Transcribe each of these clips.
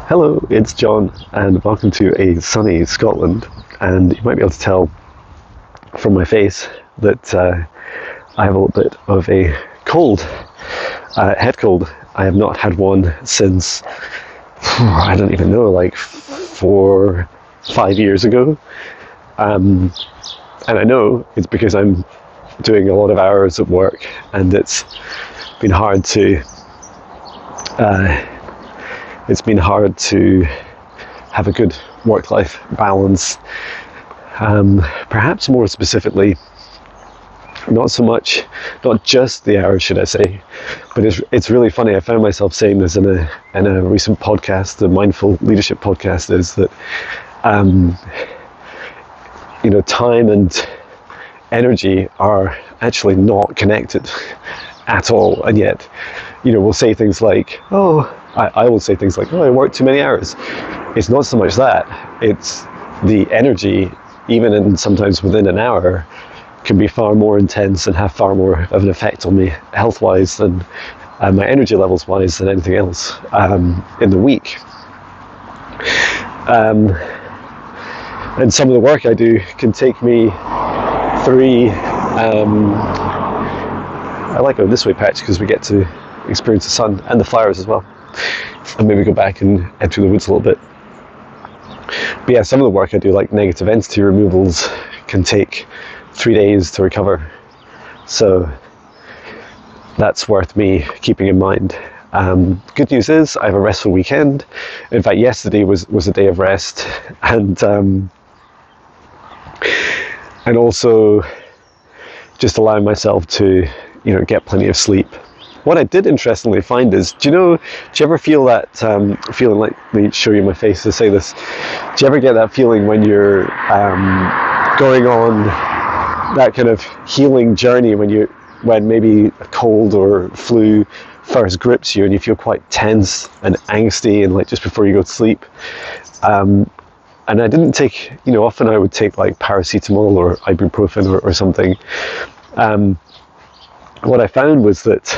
Hello, it's John, and welcome to a sunny Scotland. And you might be able to tell from my face that I have a little bit of a cold, head cold. I have not had one since, I don't even know, like 5 years ago. And I know it's because I'm doing a lot of hours at work, and it's been hard to have a good work-life balance. Perhaps more specifically, not just the hours, should I say, but it's really funny. I found myself saying this in a recent podcast, the Mindful Leadership podcast, is that time and energy are actually not connected at all, and yet we'll say things like, I will say things like, I worked too many hours. It's not so much that, it's the energy, even sometimes within an hour, can be far more intense and have far more of an effect on me health-wise than my energy levels-wise than anything else in the week. And some of the work I do can take me through. I like going this way patch because we get to experience the sun and the flowers as well, and maybe go back and enter the woods a little bit. But yeah, some of the work I do, like negative entity removals, can take 3 days to recover, so that's worth me keeping in mind. Good news is I have a restful weekend. In fact, yesterday was a day of rest, and also just allowing myself to get plenty of sleep. What I did interestingly find is, do you ever feel that feeling, like, let me show you my face to say this, do you ever get that feeling when you're going on that kind of healing journey, when maybe a cold or flu first grips you and you feel quite tense and angsty, and like just before you go to sleep? And I didn't take, often I would take like paracetamol or ibuprofen or something. What I found was that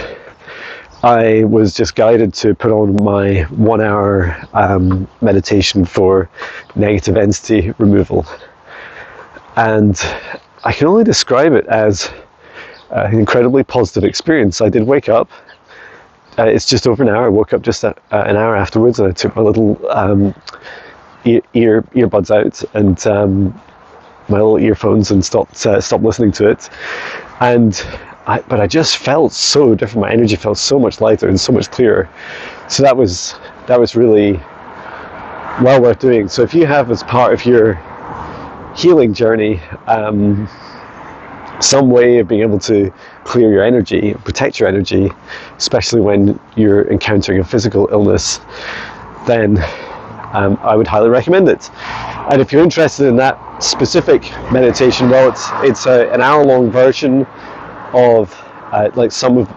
I was just guided to put on my 1 hour meditation for negative entity removal. And I can only describe it as an incredibly positive experience. I did wake up. It's just over an hour. I woke up just an hour afterwards, and I took my little earbuds out and my little earphones and stopped listening to it. But I just felt so different. My energy felt so much lighter and so much clearer. So that was really well worth doing. So if you have, as part of your healing journey, some way of being able to clear your energy, protect your energy, especially when you're encountering a physical illness, then I would highly recommend it. And if you're interested in that specific meditation, well, it's an hour-long version of like some of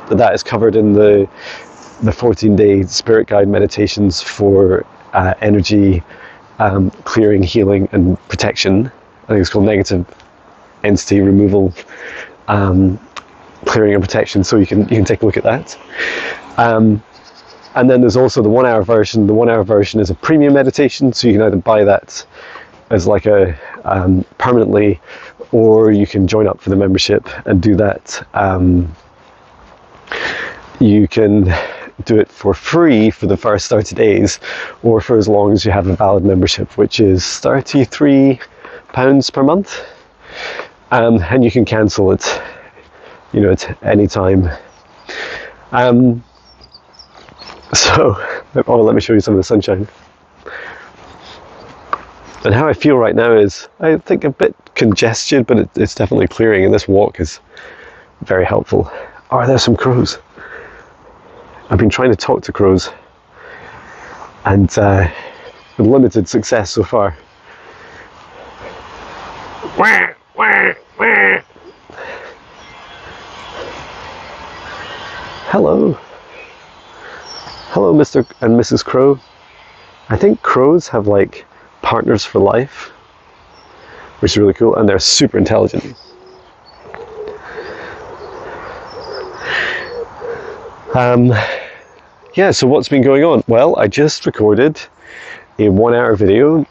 that is covered in the 14-day spirit guide meditations for energy clearing, healing, and protection. I think it's called negative entity removal, clearing and protection. So you can take a look at that. And then there's also the 1 hour version. The 1 hour version is a premium meditation, so you can either buy that as like a permanently, or you can join up for the membership and do that. You can do it for free for the first 30 days, or for as long as you have a valid membership, which is £33 per month. And you can cancel it, at any time. So, let me show you some of the sunshine. And how I feel right now is, I think, a bit congested, but it's definitely clearing, and this walk is very helpful. Oh, there's some crows. I've been trying to talk to crows, and with limited success so far. Hello. Hello, Mr. and Mrs. Crow. I think crows have like partners for life, which is really cool, and they're super intelligent. yeah, so what's been going on? Well, I just recorded a 1-hour video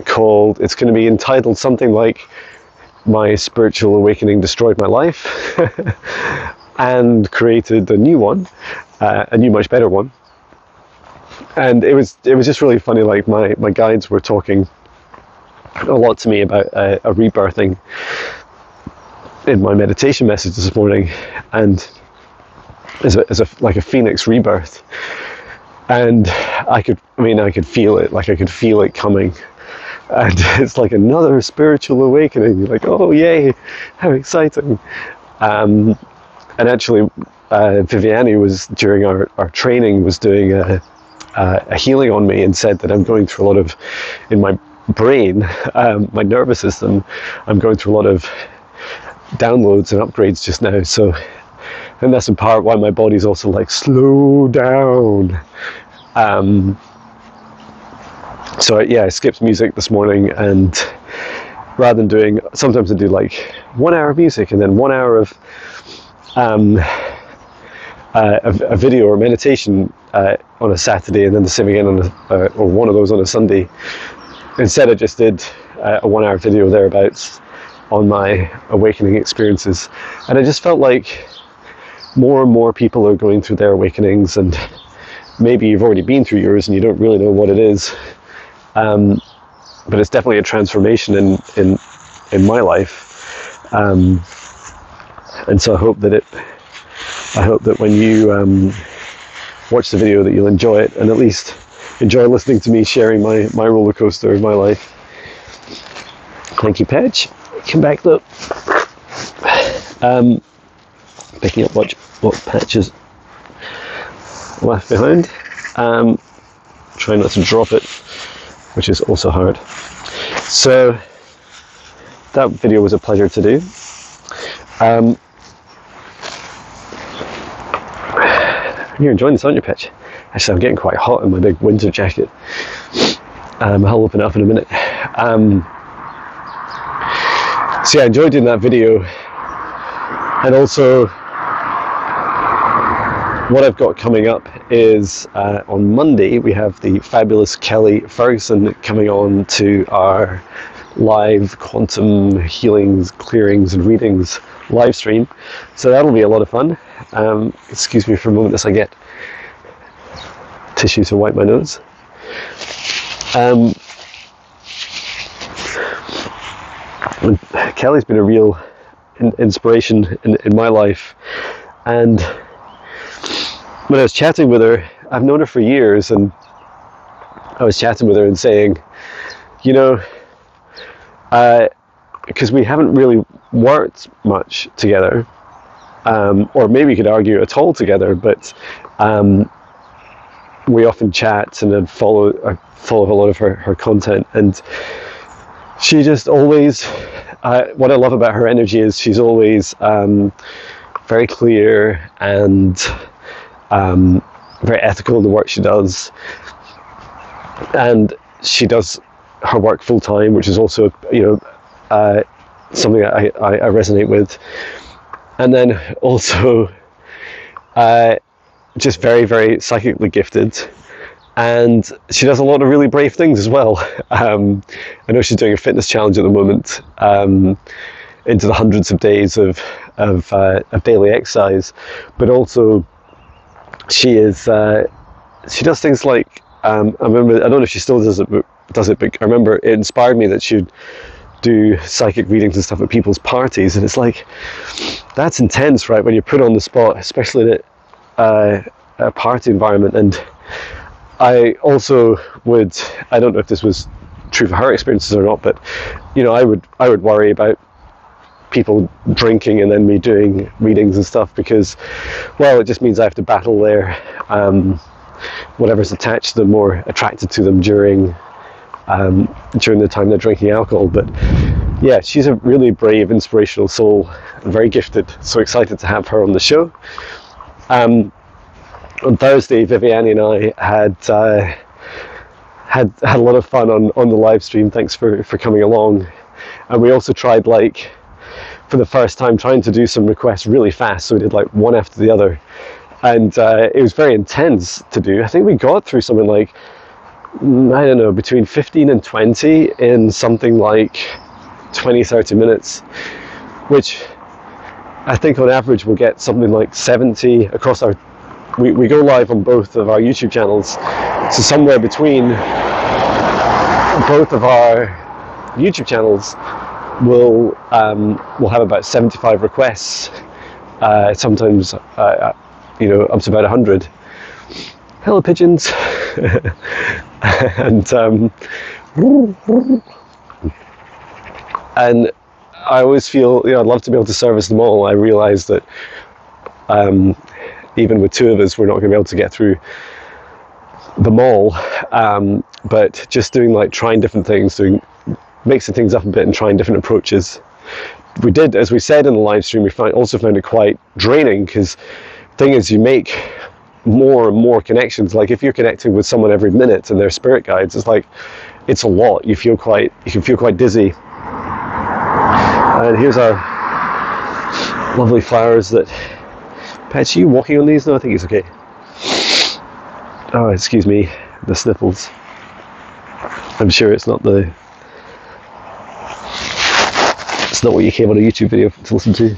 called, it's going to be entitled something like My Spiritual Awakening Destroyed My Life, and created a new one, a new, much better one. And it was just really funny. Like my guides were talking a lot to me about a rebirthing in my meditation message this morning, and as like a phoenix rebirth. And I could feel it. Like I could feel it coming. And it's like another spiritual awakening. You're like, oh yay, how exciting. And actually, Viviani was, during our training, was doing a healing on me, and said that I'm going through a lot of, in my brain, my nervous system, I'm going through a lot of downloads and upgrades just now. So, and that's in part why my body's also like, slow down. So yeah, I skipped music this morning, and rather than doing, sometimes I do like 1 hour of music and then 1 hour of a video or meditation on a Saturday, and then the same again on or one of those on a Sunday. Instead, I just did a 1 hour video thereabouts on my awakening experiences, and I just felt like more and more people are going through their awakenings, and maybe you've already been through yours and you don't really know what it is. But it's definitely a transformation in my life, and so I hope that when you watch the video, that you'll enjoy it, and at least enjoy listening to me sharing my roller coaster of my life. Thank you, Pedge. Come back though. Picking up what Patches left behind. Try not to drop it, which is also hard. So that video was a pleasure to do. You're enjoying this, aren't you, Pitch? Actually, I'm getting quite hot in my big winter jacket. I'll open it up in a minute. So yeah, I enjoyed doing that video. And also, what I've got coming up is on Monday, we have the fabulous Kelly Ferguson coming on to our live quantum healings, clearings and readings live stream. So that'll be a lot of fun. Excuse me for a moment as I get tissue to wipe my nose. Kelly's been a real inspiration in my life, and when I was chatting with her, I've known her for years, and I was chatting with her and saying, you know, because we haven't really worked much together, or maybe you could argue at all together, but we often chat, and I follow a lot of her content, and she just always, what I love about her energy is she's always very clear and very ethical in the work she does, and she does her work full time, which is also, you know, something I resonate with. And then also just very, very psychically gifted, and she does a lot of really brave things as well. I know she's doing a fitness challenge at the moment, into the hundreds of days of daily exercise, but also she does things like, I remember, I don't know if she still does it, but I remember it inspired me that she'd do psychic readings and stuff at people's parties, and it's like, that's intense, right, when you're put on the spot, especially in a party environment. And I also would, I don't know if this was true for her experiences or not, but you know, I would worry about people drinking and then me doing readings and stuff, because, well, it just means I have to battle their whatever's attached to them or attracted to them during the time they're drinking alcohol. But yeah, she's a really brave, inspirational soul, and very gifted. So excited to have her on the show. On Thursday, Viviani and I had a lot of fun on the live stream. Thanks for coming along. And we also tried, like, for the first time, trying to do some requests really fast. So we did like one after the other. And it was very intense to do. I think we got through something like, I don't know, between 15 and 20 in something like 20-30 minutes, which I think on average we'll get something like 70 across our, we go live on both of our YouTube channels, so somewhere between both of our YouTube channels we'll have about 75 requests, sometimes you know, up to about 100. Hello pigeons. And I always feel, you know, I'd love to be able to service them all. I realise that even with 2 of us, we're not going to be able to get through them all. But just doing, like, trying different things, mixing things up a bit and trying different approaches. We did, as we said in the live stream, we also found it quite draining, because the thing is, you make more and more connections. Like, if you're connecting with someone every minute and they're spirit guides, it's like, it's a lot. You can feel quite dizzy. And here's our lovely flowers that, Patch, are you walking on these? No, I think it's okay. Oh, excuse me, the sniffles. I'm sure it's not what you came on a YouTube video to listen to.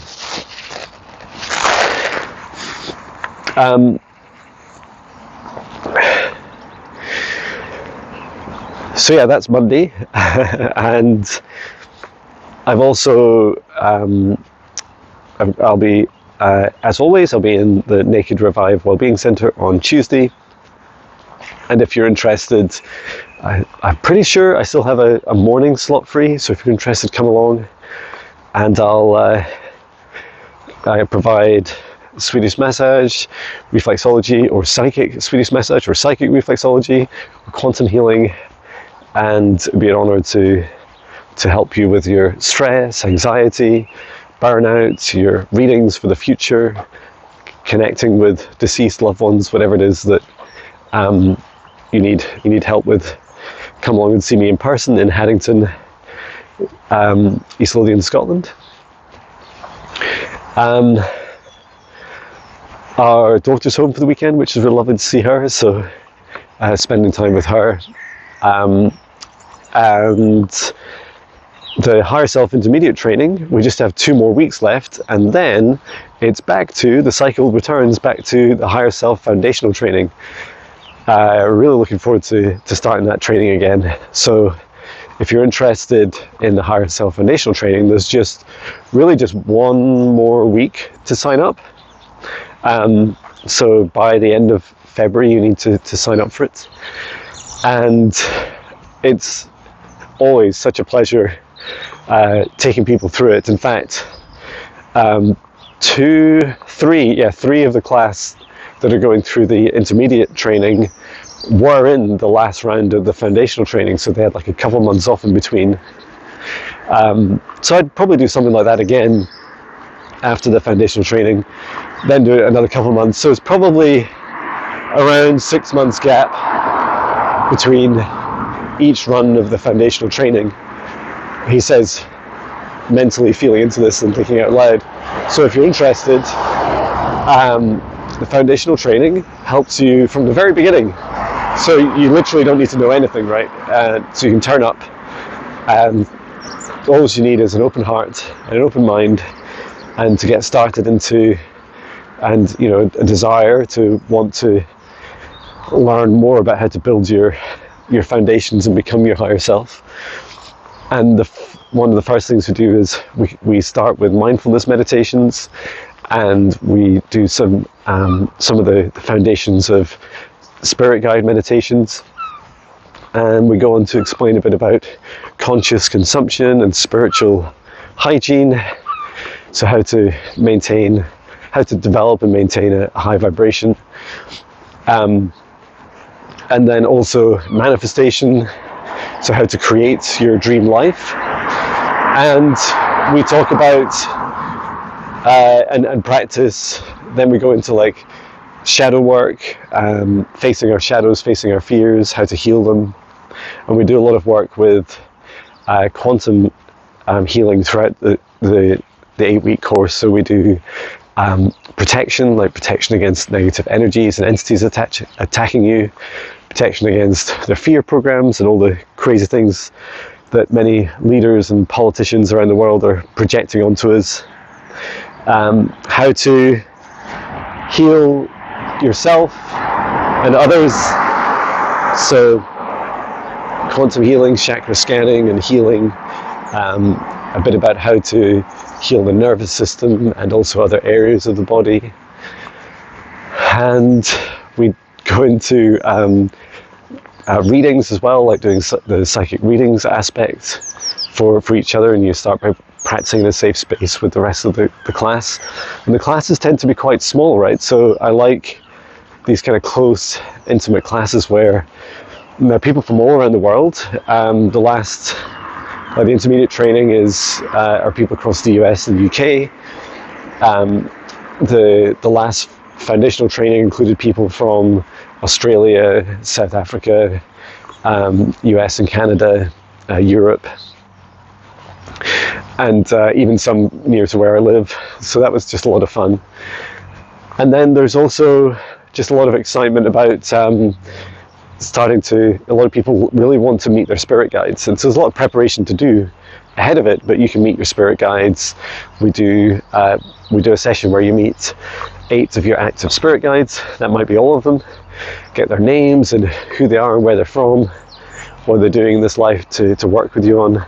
So yeah, that's Monday. And I've also, I'll be, as always, I'll be in the Naked Revive Wellbeing Centre on Tuesday. And if you're interested, I'm pretty sure I still have a morning slot free. So if you're interested, come along. And I provide Swedish massage, reflexology, or psychic Swedish massage, or psychic reflexology, or quantum healing. And it'd be an honour to help you with your stress, anxiety, burnout, your readings for the future, connecting with deceased loved ones, whatever it is that you need help with. Come along and see me in person in Haddington, East Lothian, Scotland. Our daughter's home for the weekend, which is really lovely to see her, so spending time with her. And the Higher Self Intermediate training, we just have 2 more weeks left, and then it's the cycle returns back to the Higher Self Foundational training. Really looking forward to starting that training again. So if you're interested in the Higher Self Foundational training, there's just 1 more week to sign up. So by the end of February, you need to sign up for it. And it's always such a pleasure taking people through it. In fact, 3 of the class that are going through the intermediate training were in the last round of the foundational training, so they had like a couple months off in between. So I'd probably do something like that again after the foundational training, then do it another couple of months. So it's probably around 6 months gap between each run of the foundational training. He says, mentally feeling into this and thinking out loud. So if you're interested, the foundational training helps you from the very beginning. So you literally don't need to know anything, right? So you can turn up, and all you need is an open heart, an open mind, and to get started into, and you know, a desire to want to learn more about how to build your foundations and become your higher self. And one of the first things we do is we start with mindfulness meditations, and we do some of the foundations of spirit guide meditations, and we go on to explain a bit about conscious consumption and spiritual hygiene, so how to develop and maintain a high vibration, and then also manifestation, so how to create your dream life. And we talk about and practice. Then we go into like shadow work, facing our shadows, facing our fears, how to heal them. And we do a lot of work with quantum healing throughout the 8-week course. So we do protection, like protection against negative energies and entities attacking you, protection against their fear programs and all the crazy things that many leaders and politicians around the world are projecting onto us. How to heal yourself and others. So quantum healing, chakra scanning and healing, a bit about how to heal the nervous system and also other areas of the body. And we go into readings as well, like doing the psychic readings aspect for each other, and you start by practicing in a safe space with the rest of the class. And the classes tend to be quite small, right? So I like these kind of close, intimate classes where there are people from all around the world. The intermediate training are people across the US and UK. The last foundational training included people from Australia, South Africa, US and Canada, Europe, and even some near to where I live. So that was just a lot of fun. And then there's also just a lot of excitement about a lot of people really want to meet their spirit guides, and so there's a lot of preparation to do ahead of it, but you can meet your spirit guides. We do a session where you meet 8 of your active spirit guides. That might be all of them. Get their names and who they are and where they're from, what they're doing in this life to work with you on.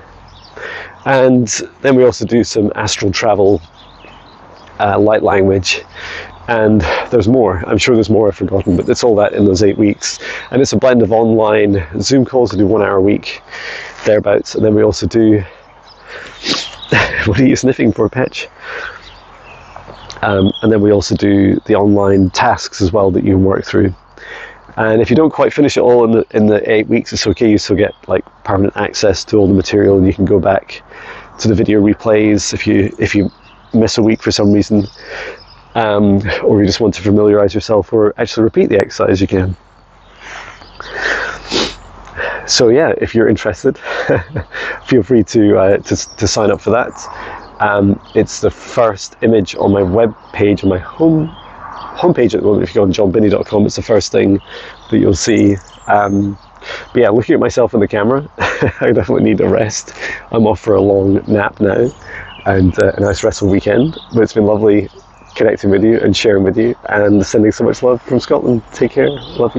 And then we also do some astral travel, light language, and there's more. I'm sure there's more I've forgotten, but it's all that in those 8 weeks. And it's a blend of online Zoom calls. We do 1 hour a week, thereabouts. And then we also do, what are you sniffing for, Petch? And then we also do the online tasks as well that you can work through. And if you don't quite finish it all in the 8 weeks, it's okay. You still get like permanent access to all the material, and you can go back to the video replays if you miss a week for some reason. Or you just want to familiarize yourself or actually repeat the exercise, you can. So yeah, if you're interested, feel free to sign up for that. It's the first image on my web page, on my homepage at the moment. If you go on johnbinnie.com, it's the first thing that you'll see. But yeah, looking at myself in the camera, I definitely need a rest. I'm off for a long nap now, and a nice restful weekend. But it's been lovely connecting with you and sharing with you and sending so much love from Scotland. Take care. Love you.